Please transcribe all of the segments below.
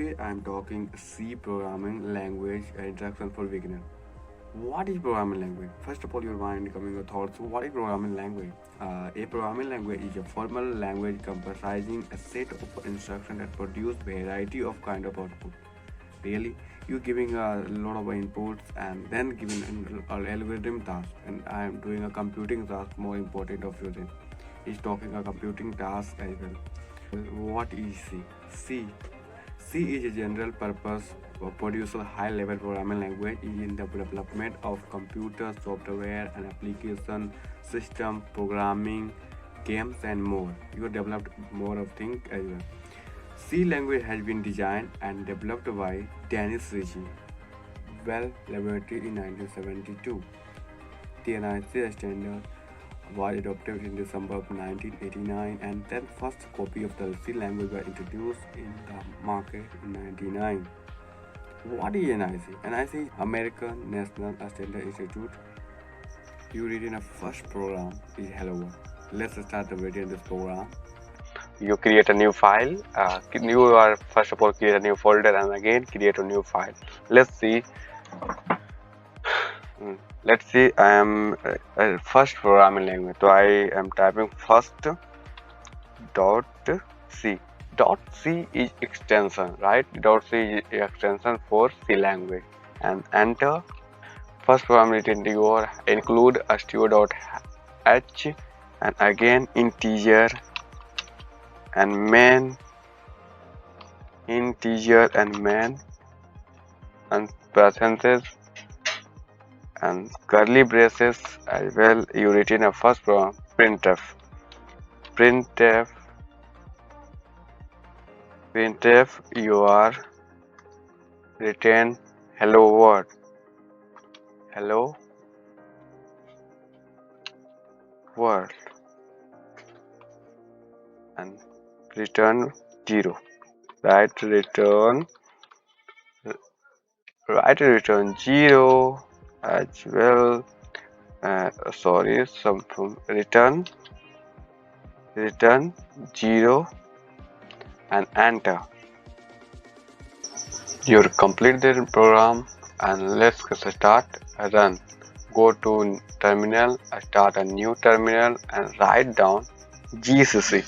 Today I'm talking C programming language introduction for beginner. What is programming language? First of all, your mind coming your thoughts. What is programming language? A programming language is a formal language comprising a set of instructions that produce variety of kind of output. Really, you're giving a lot of inputs and then giving an algorithm task. And I am doing a computing task more important of using. Is talking a computing task as well. What is C? C is a general purpose producer high level programming language in the development of computer software and application system programming games and more. You developed more of things as well. C language has been designed and developed by Dennis Ritchie Bell Laboratory in 1972. The NIC standard was adopted in December of 1989, and then first copy of the C language was introduced in the market in 1999. What is NIC? NIC is American National Standard Institute. You read in a first program is Hello World. Let's start the video in this program. You create a new file. You are first of all create a new folder and again create a new file. Let's see. I am first programming language. So I am typing first dot C. Dot C is extension, right? Dot C is extension for C language. And enter. First program written your include stu.h and again integer and main and percentage and curly braces as well. You written a first program printf you are written hello world and return 0. Return 0 as well. Return 0 and enter. You complete the program and let's start run. Go to terminal, start a new terminal and write down GCC.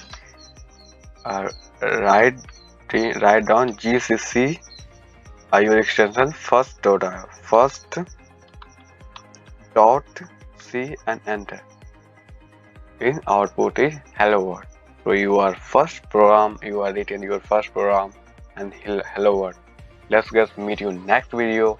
Write down GCC your extension first dot C and enter. In output is hello world. So you are written your first program and hello world. Let's meet you next video.